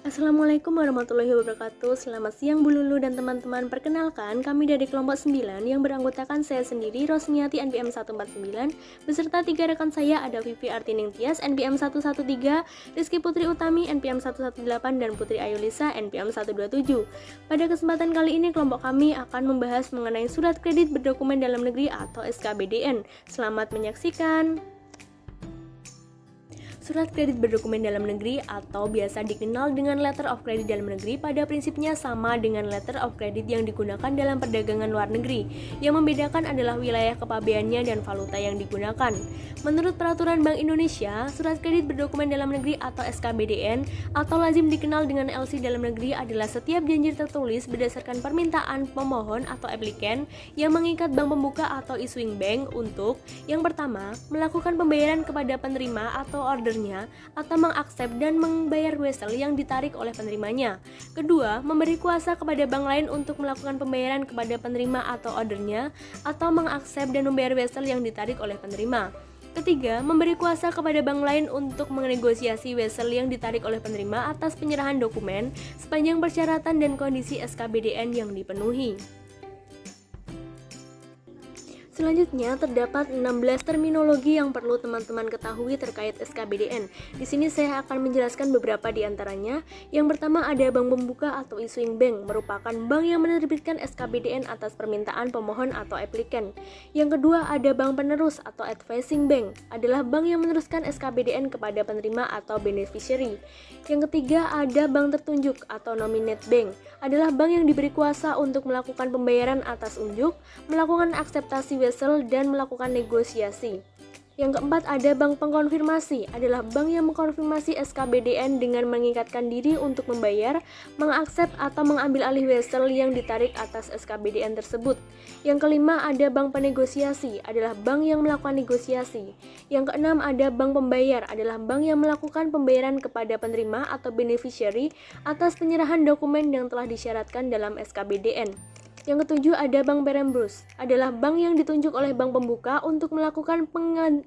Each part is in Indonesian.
Assalamualaikum warahmatullahi wabarakatuh. Selamat siang Bu Lulu dan teman-teman. Perkenalkan, kami dari kelompok 9 yang beranggotakan saya sendiri, Rosniati NPM 149, beserta 3 rekan saya ada Vivi Artining Tias NPM 113, Rizky Putri Utami NPM 118, dan Putri Ayulisa NPM 127. Pada kesempatan kali ini kelompok kami akan membahas mengenai surat kredit berdokumen dalam negeri atau SKBDN. Selamat menyaksikan. Surat kredit berdokumen dalam negeri atau biasa dikenal dengan letter of credit dalam negeri pada prinsipnya sama dengan letter of credit yang digunakan dalam perdagangan luar negeri. Yang membedakan adalah wilayah kepabeannya dan valuta yang digunakan. Menurut Peraturan Bank Indonesia, surat kredit berdokumen dalam negeri atau SKBDN atau lazim dikenal dengan LC dalam negeri adalah setiap janji tertulis berdasarkan permintaan pemohon atau applicant yang mengikat bank pembuka atau issuing bank untuk yang pertama, melakukan pembayaran kepada penerima atau order atau mengaksep dan membayar wesel yang ditarik oleh penerimanya. Kedua, memberi kuasa kepada bank lain untuk melakukan pembayaran kepada penerima atau ordernya atau mengaksep dan membayar wesel yang ditarik oleh penerima. Ketiga, memberi kuasa kepada bank lain untuk menegosiasi wesel yang ditarik oleh penerima atas penyerahan dokumen sepanjang persyaratan dan kondisi SKBDN yang dipenuhi. Selanjutnya, terdapat 16 terminologi yang perlu teman-teman ketahui terkait SKBDN. Di sini saya akan menjelaskan beberapa di antaranya. Yang pertama ada bank pembuka atau issuing bank, merupakan bank yang menerbitkan SKBDN atas permintaan pemohon atau applicant. Yang kedua ada bank penerus atau advising bank, adalah bank yang meneruskan SKBDN kepada penerima atau beneficiary. Yang ketiga ada bank tertunjuk atau nominate bank, adalah bank yang diberi kuasa untuk melakukan pembayaran atas unjuk, melakukan akseptasi wesel dan melakukan negosiasi. Yang keempat ada bank pengkonfirmasi, adalah bank yang mengkonfirmasi SKBDN dengan mengikatkan diri untuk membayar, mengaksep atau mengambil alih wesel yang ditarik atas SKBDN tersebut. Yang kelima ada bank penegosiasi, adalah bank yang melakukan negosiasi. Yang keenam ada bank pembayar, adalah bank yang melakukan pembayaran kepada penerima atau beneficiary atas penyerahan dokumen yang telah disyaratkan dalam SKBDN. Yang ketujuh ada bank perembus, adalah bank yang ditunjuk oleh bank pembuka untuk melakukan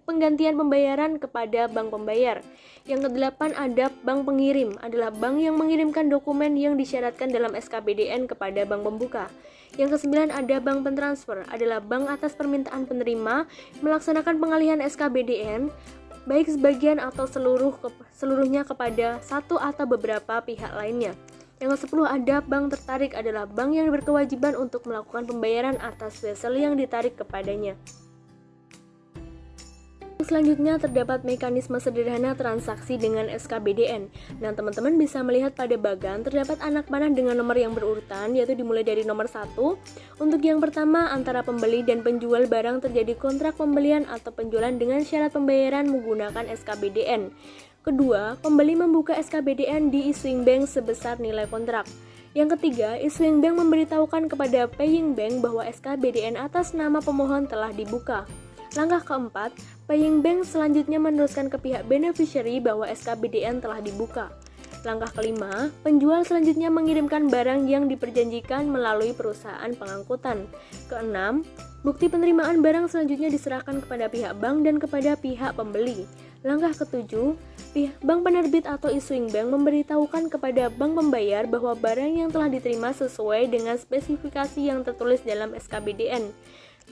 penggantian pembayaran kepada bank pembayar. Yang kedelapan ada bank pengirim, adalah bank yang mengirimkan dokumen yang disyaratkan dalam SKBDN kepada bank pembuka. Yang kesembilan ada bank pentransfer, adalah bank atas permintaan penerima melaksanakan pengalihan SKBDN baik sebagian atau seluruhnya kepada satu atau beberapa pihak lainnya. Yang ke-10 ada bank tertarik, adalah bank yang berkewajiban untuk melakukan pembayaran atas wesel yang ditarik kepadanya. Selanjutnya terdapat mekanisme sederhana transaksi dengan SKBDN. Nah, teman-teman bisa melihat pada bagan terdapat anak panah dengan nomor yang berurutan, yaitu dimulai dari nomor 1. Untuk yang pertama, antara pembeli dan penjual barang terjadi kontrak pembelian atau penjualan dengan syarat pembayaran menggunakan SKBDN. Kedua, pembeli membuka SKBDN di issuing bank sebesar nilai kontrak. Yang ketiga, issuing bank memberitahukan kepada paying bank bahwa SKBDN atas nama pemohon telah dibuka. Langkah keempat, paying bank selanjutnya meneruskan ke pihak beneficiary bahwa SKBDN telah dibuka. Langkah kelima, penjual selanjutnya mengirimkan barang yang diperjanjikan melalui perusahaan pengangkutan. Keenam, bukti penerimaan barang selanjutnya diserahkan kepada pihak bank dan kepada pihak pembeli. Langkah ketujuh, pihak bank penerbit atau issuing bank memberitahukan kepada bank pembayar bahwa barang yang telah diterima sesuai dengan spesifikasi yang tertulis dalam SKBDN.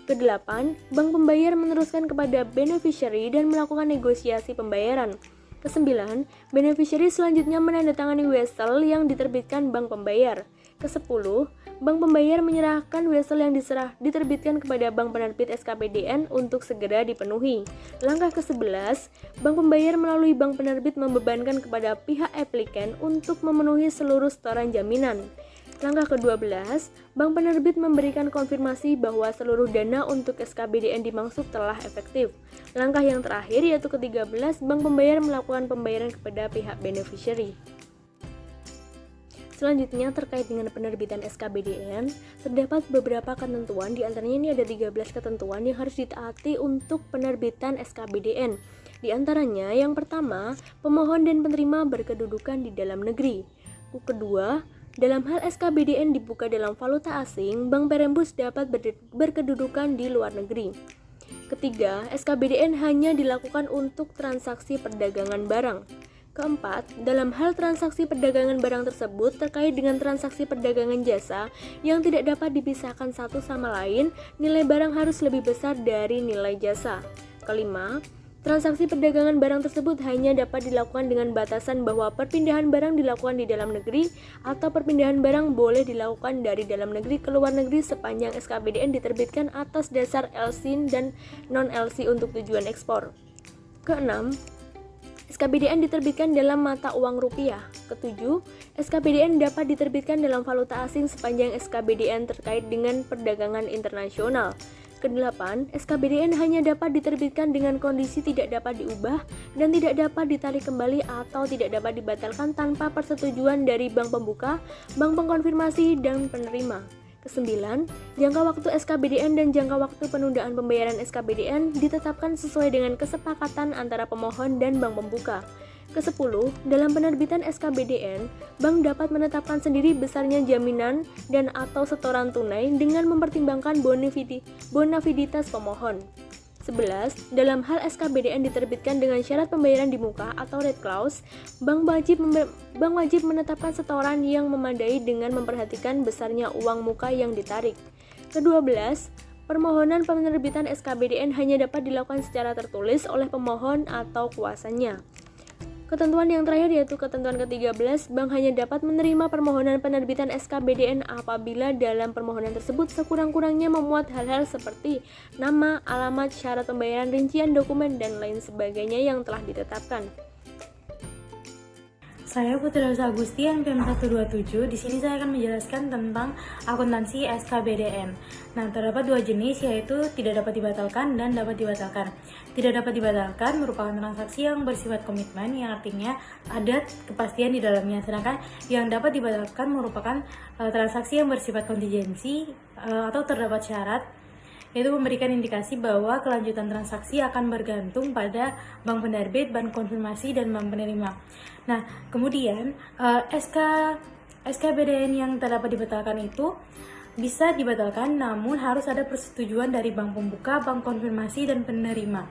Kedelapan, bank pembayar meneruskan kepada beneficiary dan melakukan negosiasi pembayaran. Kesembilan, beneficiary selanjutnya menandatangani wesel yang diterbitkan bank pembayar. Kesepuluh, bank pembayar menyerahkan wesel yang diterbitkan kepada bank penerbit SKBDN untuk segera dipenuhi. Langkah ke-11, bank pembayar melalui bank penerbit membebankan kepada pihak applicant untuk memenuhi seluruh setoran jaminan. Langkah ke-12, bank penerbit memberikan konfirmasi bahwa seluruh dana untuk SKBDN dimaksud telah efektif. Langkah yang terakhir yaitu ke-13, bank pembayar melakukan pembayaran kepada pihak beneficiary. Selanjutnya terkait dengan penerbitan SKBDN, terdapat beberapa ketentuan, di antaranya ini ada 13 ketentuan yang harus ditaati untuk penerbitan SKBDN. Di antaranya yang pertama, pemohon dan penerima berkedudukan di dalam negeri. Kedua, dalam hal SKBDN dibuka dalam valuta asing, bank perembus dapat berkedudukan di luar negeri. Ketiga, SKBDN hanya dilakukan untuk transaksi perdagangan barang. Keempat, dalam hal transaksi perdagangan barang tersebut terkait dengan transaksi perdagangan jasa yang tidak dapat dipisahkan satu sama lain, nilai barang harus lebih besar dari nilai jasa. Kelima, transaksi perdagangan barang tersebut hanya dapat dilakukan dengan batasan bahwa perpindahan barang dilakukan di dalam negeri atau perpindahan barang boleh dilakukan dari dalam negeri ke luar negeri sepanjang SKBDN diterbitkan atas dasar LC dan non-LC untuk tujuan ekspor. Keenam, SKBDN diterbitkan dalam mata uang rupiah. Ketujuh, SKBDN dapat diterbitkan dalam valuta asing sepanjang SKBDN terkait dengan perdagangan internasional. Kedelapan, SKBDN hanya dapat diterbitkan dengan kondisi tidak dapat diubah dan tidak dapat ditarik kembali atau tidak dapat dibatalkan tanpa persetujuan dari bank pembuka, bank pengkonfirmasi, dan penerima. Kesembilan, jangka waktu SKBDN dan jangka waktu penundaan pembayaran SKBDN ditetapkan sesuai dengan kesepakatan antara pemohon dan bank pembuka. Kesepuluh, dalam penerbitan SKBDN, bank dapat menetapkan sendiri besarnya jaminan dan atau setoran tunai dengan mempertimbangkan bonaviditas pemohon. 11. Dalam hal SKBDN diterbitkan dengan syarat pembayaran di muka atau red clause, bank wajib menetapkan setoran yang memadai dengan memperhatikan besarnya uang muka yang ditarik. Ke-12, permohonan penerbitan SKBDN hanya dapat dilakukan secara tertulis oleh pemohon atau kuasanya. Ketentuan yang terakhir yaitu ketentuan ke-13, bank hanya dapat menerima permohonan penerbitan SKBDN apabila dalam permohonan tersebut sekurang-kurangnya memuat hal-hal seperti nama, alamat, syarat pembayaran, rincian dokumen, dan lain sebagainya yang telah ditetapkan. Saya Putri Rosa Agustian, PM 127. Di sini saya akan menjelaskan tentang akuntansi SKBDN. Nah, terdapat dua jenis, yaitu tidak dapat dibatalkan dan dapat dibatalkan. Tidak dapat dibatalkan merupakan transaksi yang bersifat komitmen, yang artinya ada kepastian di dalamnya. Sedangkan yang dapat dibatalkan merupakan transaksi yang bersifat kontingensi atau terdapat syarat, yaitu memberikan indikasi bahwa kelanjutan transaksi akan bergantung pada bank penerbit, bank konfirmasi, dan bank penerima. Nah, kemudian SKBDN yang tak dapat dibatalkan itu bisa dibatalkan, namun harus ada persetujuan dari bank pembuka, bank konfirmasi, dan penerima.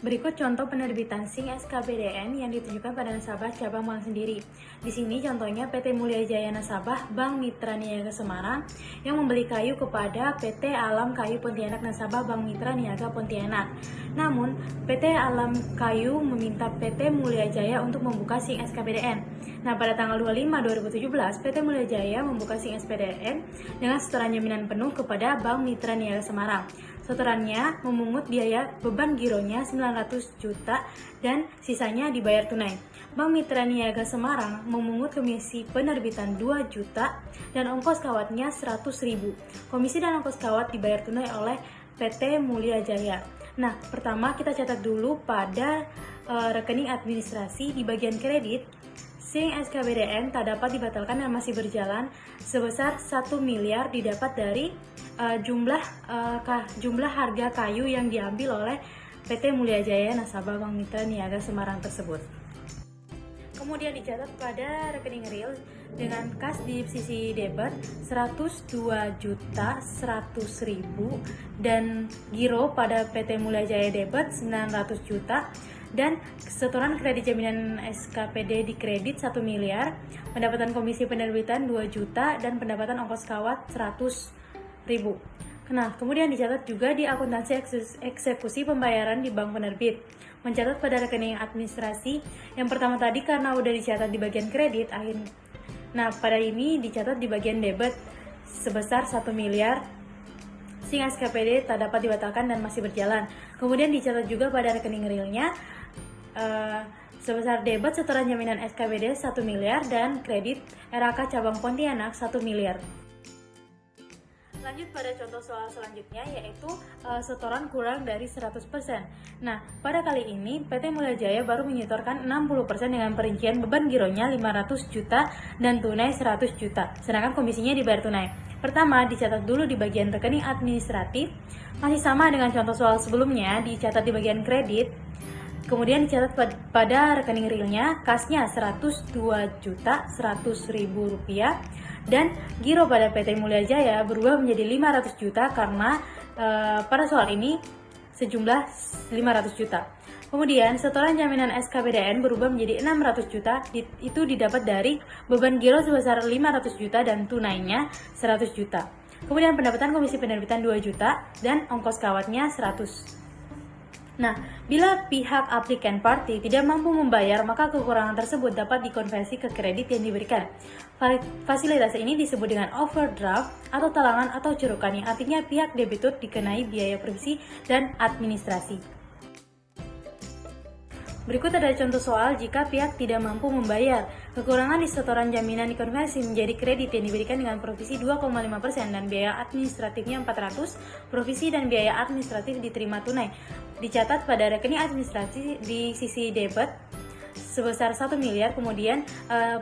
Berikut contoh penerbitan SING SKBDN yang ditujukan pada nasabah cabang bank sendiri. Di sini contohnya PT Mulia Jaya Nasabah Bank Mitra Niaga Semarang yang membeli kayu kepada PT Alam Kayu Pontianak nasabah Bank Mitra Niaga Pontianak. Namun, PT Alam Kayu meminta PT Mulia Jaya untuk membuka SING SKBDN. Nah, pada tanggal 25 2017, PT Mulia Jaya membuka SING SKBDN dengan setoran jaminan penuh kepada Bank Mitra Niaga Semarang. Setorannya memungut biaya beban gironya 900 juta dan sisanya dibayar tunai. Bank Mitra Niaga Semarang memungut komisi penerbitan 2 juta dan ongkos kawatnya 100.000. Komisi dan ongkos kawat dibayar tunai oleh PT Mulia Jaya. Nah, pertama kita catat dulu pada rekening administrasi di bagian kredit. SING SKBDN tak dapat dibatalkan dan masih berjalan sebesar 1 miliar didapat dari jumlah harga kayu yang diambil oleh PT Mulia Jaya nasabah Bank Mitra Niaga Semarang tersebut. Kemudian dicatat pada rekening real dengan kas di sisi debit 102.100.000 dan giro pada PT Mulia Jaya debit 900 juta dan setoran kredit jaminan SKPD di kredit 1 miliar, pendapatan komisi penerbitan 2 juta dan pendapatan ongkos kawat 100.000. Nah, kemudian dicatat juga di akuntansi eksekusi pembayaran di bank penerbit. Mencatat pada rekening administrasi yang pertama tadi karena udah dicatat di bagian kredit, nah pada ini dicatat di bagian debit sebesar 1 miliar. SING SKPD tak dapat dibatalkan dan masih berjalan. Kemudian dicatat juga pada rekening realnya sebesar debit setoran jaminan SKPD 1 miliar dan kredit RAK cabang Pontianak 1 miliar. Lanjut pada contoh soal selanjutnya, yaitu setoran kurang dari 100%. Nah, pada kali ini PT Mulia Jaya baru menyetorkan 60% dengan perincian beban gironya 500 juta dan tunai 100 juta, sedangkan komisinya dibayar tunai. Pertama, dicatat dulu di bagian rekening administratif, masih sama dengan contoh soal sebelumnya, dicatat di bagian kredit. Kemudian dicatat pada rekening realnya, kasnya 102.100.000 rupiah dan giro pada PT Mulia Jaya berubah menjadi 500 juta karena pada soal ini sejumlah 500 juta. Kemudian setoran jaminan SKBDN berubah menjadi 600 juta, itu didapat dari beban giro sebesar 500 juta dan tunainya 100 juta. Kemudian pendapatan komisi penerbitan 2 juta dan ongkos kawatnya 100. Nah, bila pihak applicant party tidak mampu membayar, maka kekurangan tersebut dapat dikonversi ke kredit yang diberikan. Fasilitas ini disebut dengan overdraft atau talangan atau cerukan, yang artinya pihak debitur dikenai biaya provisi dan administrasi. Berikut ada contoh soal jika pihak tidak mampu membayar. Kekurangan di setoran jaminan dikonversi menjadi kredit yang diberikan dengan provisi 2,5% dan biaya administratifnya 400, provisi dan biaya administratif diterima tunai. Dicatat pada rekening administrasi di sisi debit sebesar 1 miliar, kemudian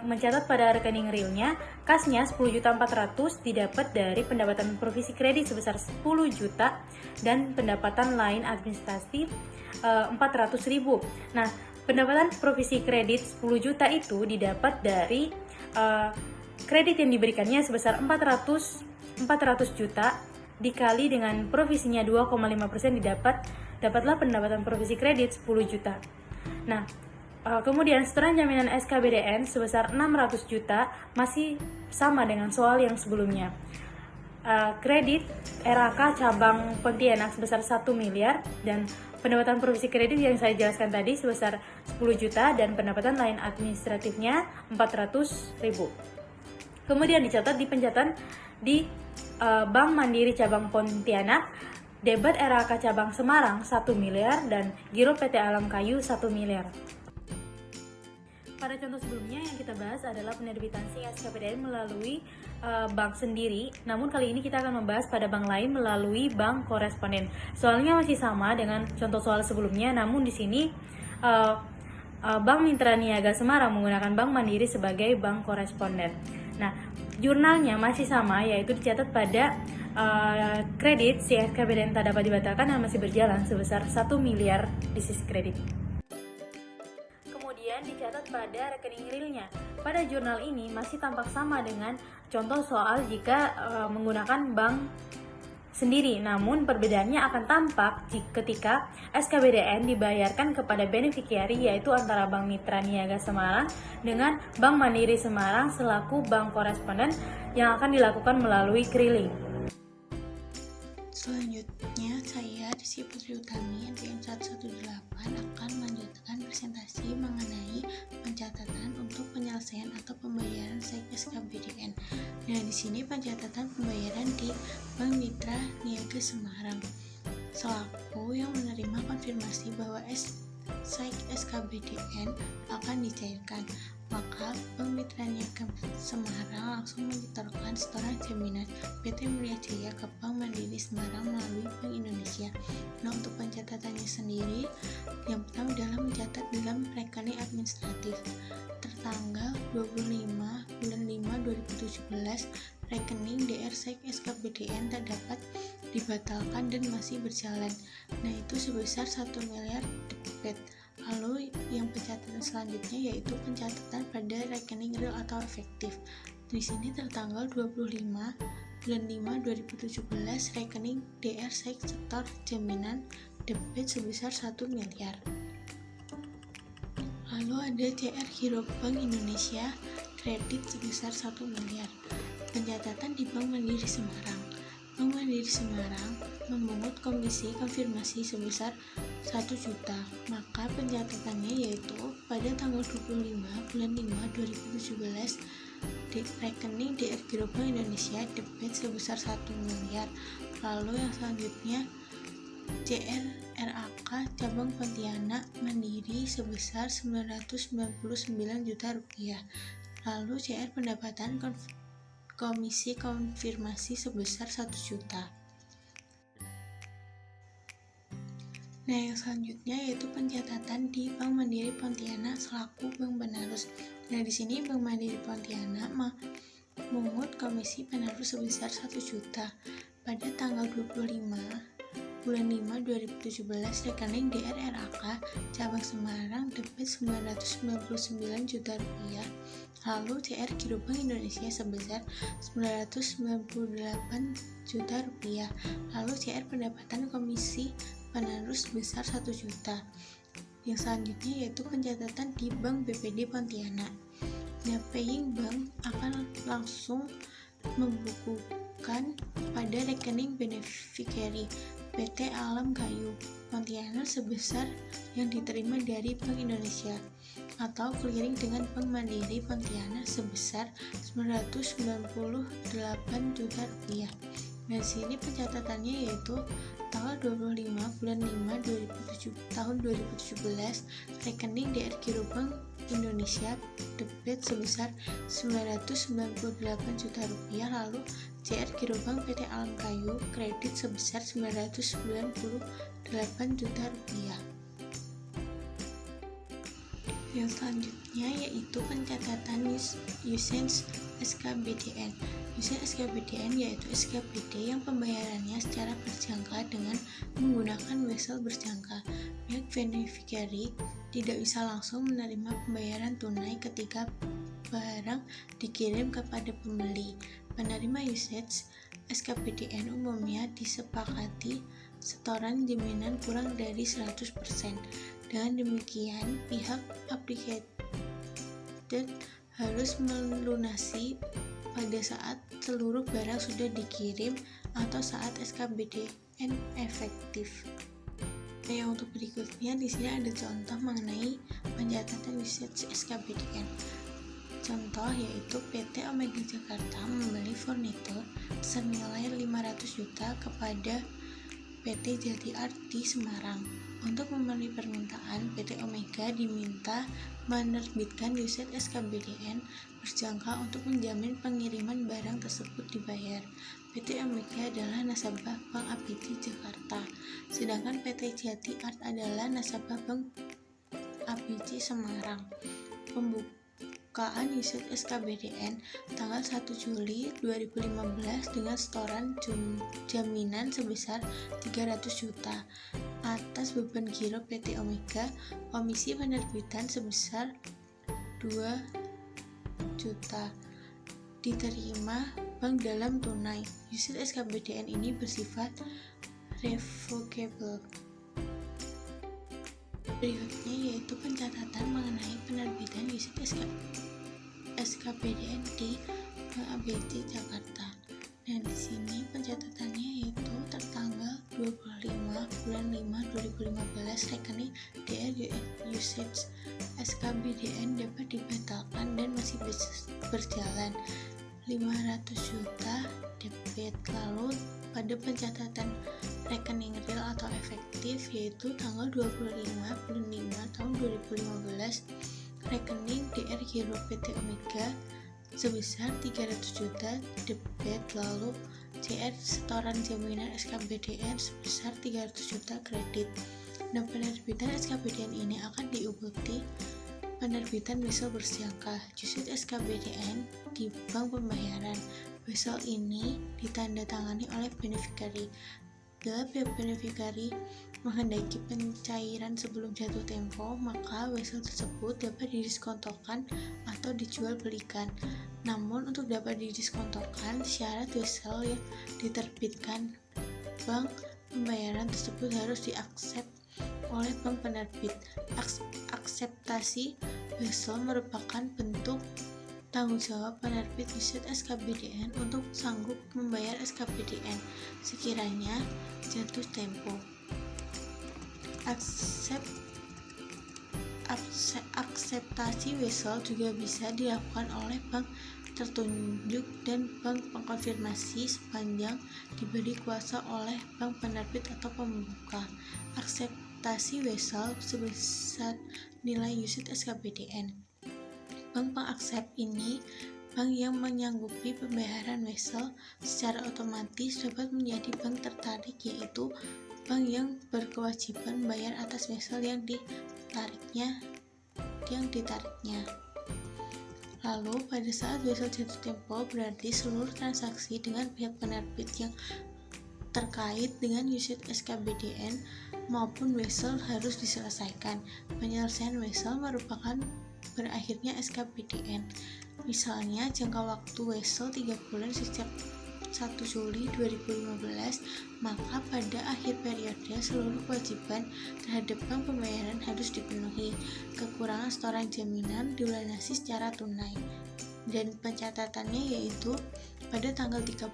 mencatat pada rekening realnya, kasnya 10.400.000 didapat dari pendapatan provisi kredit sebesar 10 juta dan pendapatan lain administratif 400.000. Nah, pendapatan provisi kredit 10 juta itu didapat dari kredit yang diberikannya sebesar 400 juta dikali dengan provisinya 2,5% dapatlah pendapatan provisi kredit 10 juta. Nah, kemudian setoran jaminan SKBDN sebesar 600 juta masih sama dengan soal yang sebelumnya. Kredit RAK cabang Pontianak sebesar 1 miliar dan pendapatan provisi kredit yang saya jelaskan tadi sebesar 10 juta dan pendapatan lain administratifnya 400.000. Kemudian dicatat di pencatatan di Bank Mandiri cabang Pontianak, debit RAK cabang Semarang 1 miliar dan giro PT Alam Kayu 1 miliar. Pada contoh sebelumnya yang kita bahas adalah penerbitan SIM SKPDN melalui bank sendiri, namun kali ini kita akan membahas pada bank lain melalui bank koresponden. Soalnya masih sama dengan contoh soal sebelumnya, namun di sini Bank Mitra Niaga Semarang menggunakan Bank Mandiri sebagai bank koresponden. Nah, jurnalnya masih sama, yaitu dicatat pada kredit si SKPDN tak dapat dibatalkan dan masih berjalan sebesar 1 miliar di sisi kredit. Dicatat pada rekening realnya. Pada jurnal ini masih tampak sama dengan contoh soal jika menggunakan bank sendiri, namun perbedaannya akan tampak ketika SKBDN dibayarkan kepada beneficiary, yaitu antara Bank Mitra Niaga Semarang dengan Bank Mandiri Semarang selaku bank koresponden yang akan dilakukan melalui keriling. Selanjutnya, saya Rizky Putri Utami NPM 118 akan melanjutkan presentasi mengenai pencatatan untuk penyelesaian atau pembayaran SKBDN. Nah, di sini pencatatan pembayaran di Bank Mitra Niaga Semarang selaku yang menerima konfirmasi bahwa SKBDN akan dicairkan. Maka Bank Mitra Niaga Semarang langsung menyetorkan setoran jaminan PT Mulia Jaya ke Bank Mandiri Semarang melalui Bank Indonesia. Nah, untuk pencatatannya sendiri, yang pertama adalah mencatat dalam rekening administratif tertanggal 25 bulan 5 2017, rekening DR SKBDN tak dapat dibatalkan dan masih berjalan. Nah, itu sebesar 1 miliar debit. Lalu yang pencatatan selanjutnya yaitu pencatatan pada rekening real atau efektif. Di sini tertanggal 25 bulan 5 2017, rekening DR sektor jaminan debit sebesar 1 miliar. Lalu ada CR Giro Bank Indonesia kredit sebesar 1 miliar. Pencatatan di Bank Mandiri Semarang. Bank Mandiri Semarang memungut komisi konfirmasi sebesar 1 juta. Maka pencatatannya yaitu pada tanggal 25 bulan 5 2017, di rekening DR Giro Bank Indonesia debit sebesar 1 miliar. Lalu yang selanjutnya CR RAK cabang Pontianak Mandiri sebesar 999 juta rupiah. Lalu CR pendapatan komisi konfirmasi sebesar 1 juta. Nah, yang selanjutnya yaitu pencatatan di Bank Mandiri Pontianak selaku Bank Penerus. Nah, di sini Bank Mandiri Pontianak memungut komisi penerus sebesar 1 juta. Pada tanggal 25 bulan 5 2017, rekening DR RAK cabang Semarang debit 999 juta rupiah. Lalu CR Giro Bank Indonesia sebesar 998 juta rupiah. Lalu CR pendapatan komisi penerus sebesar 1 juta. Yang selanjutnya yaitu pencatatan di Bank BPD Pontianak. Nah, paying bank akan langsung membukukan pada rekening beneficiary PT Alam Kayu Pontianak sebesar yang diterima dari Bank Indonesia, atau clearing dengan Bank Mandiri Pontianak sebesar Rp998 juta. Nah, di sini pencatatannya yaitu tanggal 25 bulan 5 tahun 2017, rekening DR Giro Bank Indonesia debit sebesar Rp998 juta, lalu CR Giro Bank PT Alam Kayu kredit sebesar Rp998 juta. Yang selanjutnya yaitu pencatatan usage SKBDN. Usage SKBDN yaitu SKBD yang pembayarannya secara berjangka dengan menggunakan wesel berjangka. Pihak beneficiary tidak bisa langsung menerima pembayaran tunai ketika barang dikirim kepada pembeli. Penerima usage SKBDN umumnya disepakati setoran jaminan kurang dari 100%. Dengan demikian, pihak applicated harus melunasi pada saat seluruh barang sudah dikirim atau saat SKBDN efektif. Nah, yang untuk berikutnya di sini ada contoh mengenai pencatatan usage SKBDN. Contoh yaitu PT Omega Jakarta membeli furnitur senilai 500 juta kepada PT Jati Art di Semarang. Untuk memenuhi permintaan, PT Omega diminta menerbitkan usage SKBDN berjangka untuk menjamin pengiriman barang tersebut dibayar. PT Omega adalah nasabah Bank ABC Jakarta, sedangkan PT Jati Art adalah nasabah Bank ABC Semarang. Pembukaan usage SKBDN tanggal 1 Juli 2015 dengan setoran jaminan sebesar 300 juta. Atas beban giro PT Omega, komisi penerbitan sebesar 2 juta diterima bank dalam tunai. Usage SKBDN ini bersifat revocable. Berikutnya yaitu pencatatan mengenai penerbitan usage SKBDN di Bank ABC Jakarta. Nah, di sini pencatatannya yaitu tertanggal 25 bulan 5 2015, rekening DR usage SKBDN dapat dibatalkan dan masih berjalan 500 juta debit. Lalu pada pencatatan rekening real atau efektif yaitu tanggal 25 bulan 5 tahun 2015, rekening DR Giro PT Omega sebesar 300 juta debit, lalu CR setoran jaminan SKBDN sebesar 300 juta kredit. Dan penerbitan SKBDN ini akan diikuti penerbitan wesel berjangka usage SKBDN di bank pembayaran. Wesel ini ditandatangani oleh beneficiary. Bila pihak beneficiary menghendaki pencairan sebelum jatuh tempo, maka wesel tersebut dapat didiskontokan atau dijual belikan. Namun untuk dapat didiskontokan, syarat wesel yang diterbitkan bank pembayaran tersebut harus diaksep oleh bank penerbit. Akseptasi wesel merupakan bentuk tanggung jawab penerbit usage SKBDN untuk sanggup membayar SKBDN sekiranya jatuh tempo. Akseptasi wesel juga bisa dilakukan oleh bank tertunjuk dan bank pengkonfirmasi sepanjang diberi kuasa oleh bank penerbit atau pembuka. Akseptasi wesel sebesar nilai usage SKBDN. Bank pengaksep ini bank yang menyanggupi pembayaran wesel secara otomatis dapat menjadi bank tertarik, yaitu bank yang berkewajiban bayar atas wesel yang ditariknya. Lalu pada saat wesel jatuh tempo, berarti seluruh transaksi dengan pihak penerbit yang terkait dengan usage SKBDN maupun wesel harus diselesaikan. Penyelesaian wesel merupakan berakhirnya SKBDN. Misalnya jangka waktu wesel 3 bulan sejak 1 Juli 2015, maka pada akhir periode seluruh kewajiban terhadap bank pembayaran harus dipenuhi. Kekurangan setoran jaminan dilunasi secara tunai. Dan pencatatannya yaitu pada tanggal 30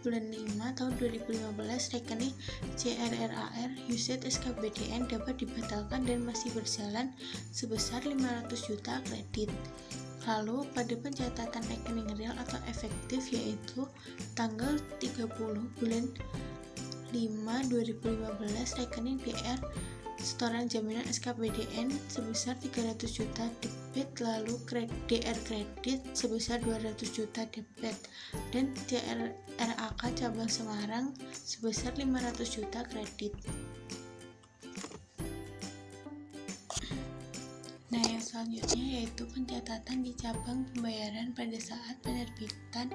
bulan 5 tahun 2015 rekening CRRAR UZ SKBDN dapat dibatalkan dan masih berjalan sebesar 500 juta kredit. Lalu pada pencatatan rekening real atau efektif yaitu tanggal 30 bulan 5 2015 rekening DR setoran jaminan SKBDN sebesar 300 juta debit, lalu DR kredit sebesar 200 juta debit, dan CRRAK cabang Semarang sebesar 500 juta kredit. Nah, yang selanjutnya yaitu pencatatan di cabang pembayaran pada saat penerbitan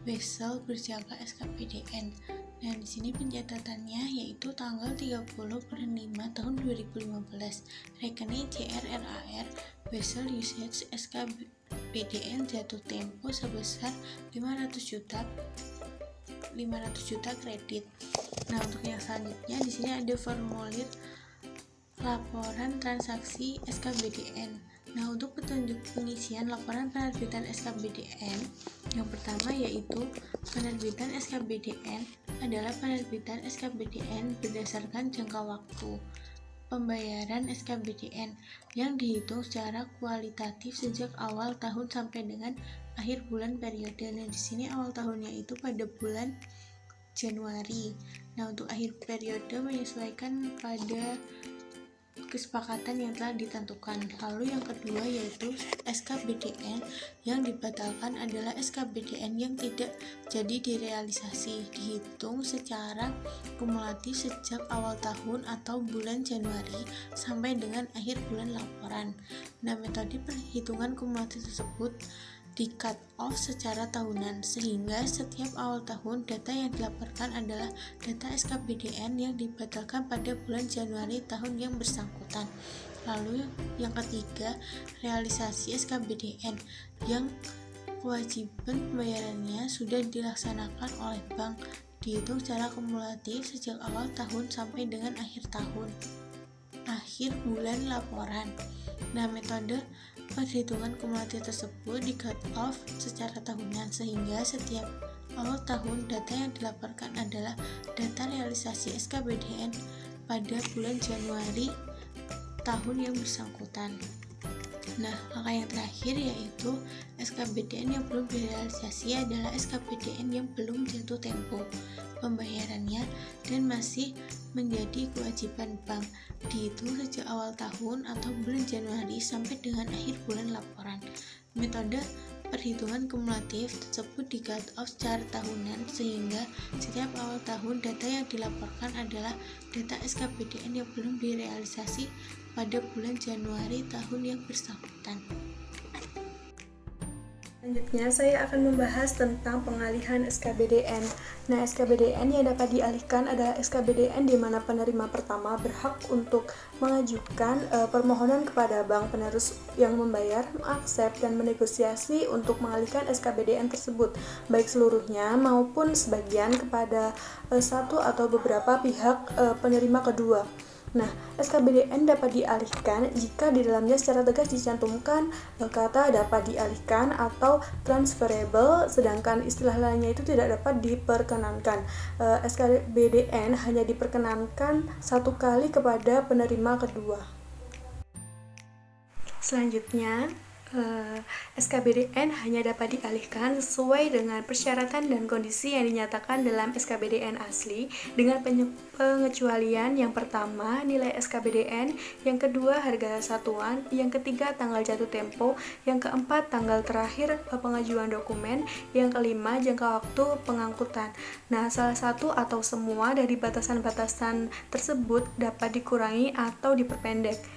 wesel berjangka SKBDN. Nah, di sini pencatatannya yaitu tanggal 30 bulan 5 tahun 2015. Rekening CRRAR wesel usage SKBDN jatuh tempo sebesar 500 juta kredit. Nah, untuk yang selanjutnya di sini ada formulir laporan transaksi SKBDN. Nah, untuk petunjuk pengisian laporan penerbitan SKBDN, yang pertama yaitu penerbitan SKBDN adalah penerbitan SKBDN berdasarkan jangka waktu pembayaran SKBDN yang dihitung secara kualitatif sejak awal tahun sampai dengan akhir bulan periode. Nah, di sini awal tahunnya itu pada bulan Januari. Nah, untuk akhir periode menyesuaikan pada kesepakatan yang telah ditentukan. Lalu yang kedua yaitu SKBDN yang dibatalkan adalah SKBDN yang tidak jadi direalisasi, dihitung secara kumulatif sejak awal tahun atau bulan Januari sampai dengan akhir bulan laporan. Nah, metode perhitungan kumulatif tersebut di cut off secara tahunan, sehingga setiap awal tahun data yang dilaporkan adalah data SKBDN yang dibatalkan pada bulan Januari tahun yang bersangkutan. Lalu yang ketiga, realisasi SKBDN yang kewajiban pembayarannya sudah dilaksanakan oleh bank, dihitung secara kumulatif sejak awal tahun sampai dengan akhir bulan laporan. Nah, metode perhitungan kumulatif tersebut di cut off secara tahunan, sehingga setiap awal tahun data yang dilaporkan adalah data realisasi SKBDN pada bulan Januari tahun yang bersangkutan. Nah, langkah yang terakhir yaitu SKBDN yang belum direalisasi adalah SKBDN yang belum jatuh tempo pembayarannya dan masih menjadi kewajiban bank, dihitung sejak awal tahun atau bulan Januari sampai dengan akhir bulan laporan. Metode perhitungan kumulatif tersebut di cut off secara tahunan, sehingga setiap awal tahun data yang dilaporkan adalah data SKBDN yang belum direalisasi pada bulan Januari tahun yang bersangkutan. Selanjutnya saya akan membahas tentang pengalihan SKBDN. Nah, SKBDN yang dapat dialihkan adalah SKBDN di mana penerima pertama berhak untuk mengajukan permohonan kepada bank penerus yang membayar, mengaksep dan menegosiasi untuk mengalihkan SKBDN tersebut, baik seluruhnya maupun sebagian kepada satu atau beberapa pihak penerima kedua. Nah, SKBDN dapat dialihkan jika di dalamnya secara tegas dicantumkan kata dapat dialihkan atau transferable, sedangkan istilah lainnya itu tidak dapat diperkenankan. SKBDN hanya diperkenankan satu kali kepada penerima kedua. Selanjutnya, SKBDN hanya dapat dialihkan sesuai dengan persyaratan dan kondisi yang dinyatakan dalam SKBDN asli dengan pengecualian yang pertama nilai SKBDN, yang kedua harga satuan, yang ketiga tanggal jatuh tempo, yang keempat tanggal terakhir pengajuan dokumen, yang kelima jangka waktu pengangkutan. Nah, salah satu atau semua dari batasan-batasan tersebut dapat dikurangi atau diperpendek.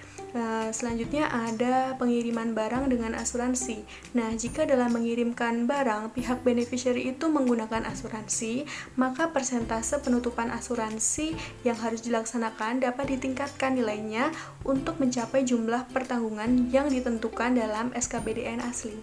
Selanjutnya ada pengiriman barang dengan asuransi. Nah, jika dalam mengirimkan barang pihak beneficiary itu menggunakan asuransi, maka persentase penutupan asuransi yang harus dilaksanakan dapat ditingkatkan nilainya untuk mencapai jumlah pertanggungan yang ditentukan dalam SKBDN asli.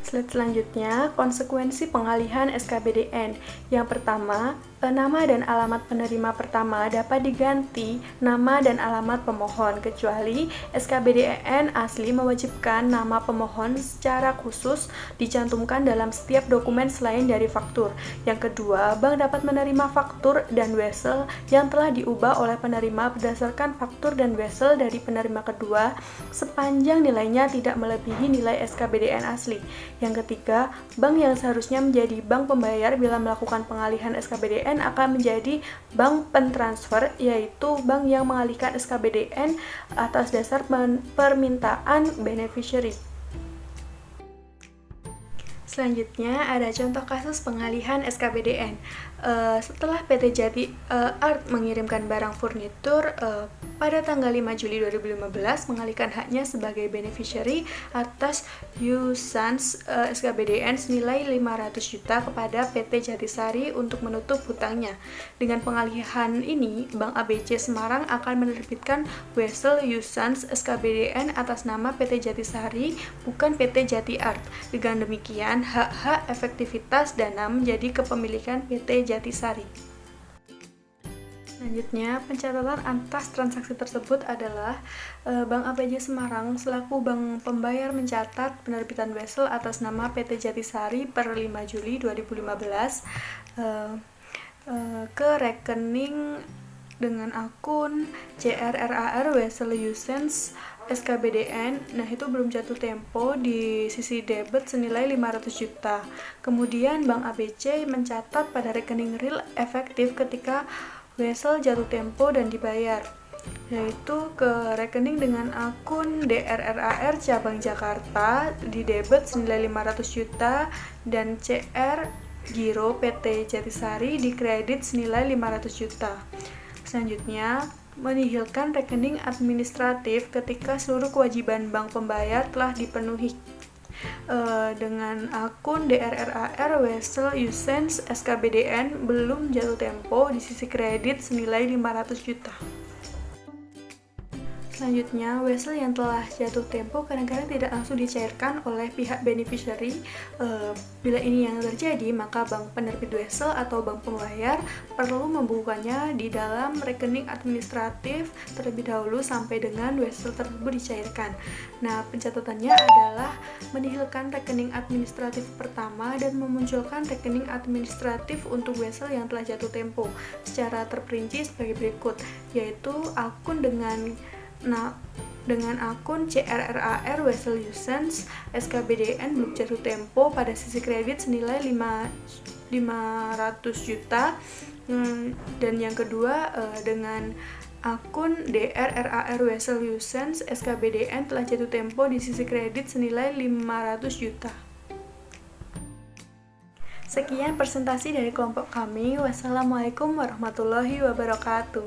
Slide selanjutnya, konsekuensi pengalihan SKBDN. Yang pertama, nama dan alamat penerima pertama dapat diganti nama dan alamat pemohon, kecuali SKBDN asli mewajibkan nama pemohon secara khusus dicantumkan dalam setiap dokumen selain dari faktur. Yang kedua, bank dapat menerima faktur dan wesel yang telah diubah oleh penerima berdasarkan faktur dan wesel dari penerima kedua sepanjang nilainya tidak melebihi nilai SKBDN asli. Yang ketiga, bank yang seharusnya menjadi bank pembayar bila melakukan pengalihan SKBDN akan menjadi bank pentransfer, yaitu bank yang mengalihkan SKBDN atas dasar permintaan beneficiary. Selanjutnya ada contoh kasus pengalihan SKBDN. Setelah PT Jati Art mengirimkan barang furnitur pada tanggal 5 Juli 2015 mengalihkan haknya sebagai beneficiary atas Usans SKBDN senilai 500 juta kepada PT Jatisari untuk menutup hutangnya. Dengan pengalihan ini, Bank ABC Semarang akan menerbitkan wesel Usans SKBDN atas nama PT Jatisari bukan PT Jati Art. Dengan demikian, hak-hak efektivitas dana menjadi kepemilikan PT Jatisari. Selanjutnya, pencatatan atas transaksi tersebut adalah Bank APJ Semarang selaku bank pembayar mencatat penerbitan wesel atas nama PT Jatisari per 5 Juli 2015 ke rekening dengan akun CRRAR Wesel Usens SKBDN. Nah, itu belum jatuh tempo di sisi debit senilai 500 juta. Kemudian Bank ABC mencatat pada rekening real efektif ketika wesel jatuh tempo dan dibayar, yaitu ke rekening dengan akun DRRAR cabang Jakarta di debit senilai 500 juta dan CR Giro PT Jatisari di kredit senilai 500 juta. Selanjutnya, menihilkan rekening administratif ketika seluruh kewajiban bank pembayar telah dipenuhi dengan akun DRRAR Wesel Usens SKBDN belum jatuh tempo di sisi kredit senilai 500 juta. Selanjutnya, wesel yang telah jatuh tempo kadang-kadang tidak langsung dicairkan oleh pihak beneficiary. Bila ini yang terjadi, maka bank penerbit wesel atau bank pembayar perlu membukukannya di dalam rekening administratif terlebih dahulu sampai dengan wesel tersebut dicairkan. Nah, pencatatannya adalah menihilkan rekening administratif pertama dan memunculkan rekening administratif untuk wesel yang telah jatuh tempo secara terperinci sebagai berikut, yaitu akun dengan akun CRRAR Wesel Usens SKBDN belum jatuh tempo pada sisi kredit senilai 500 juta, dan yang kedua dengan akun DRRAR Wesel Usens SKBDN telah jatuh tempo di sisi kredit senilai 500 juta. Sekian presentasi dari kelompok kami. Wassalamualaikum warahmatullahi wabarakatuh.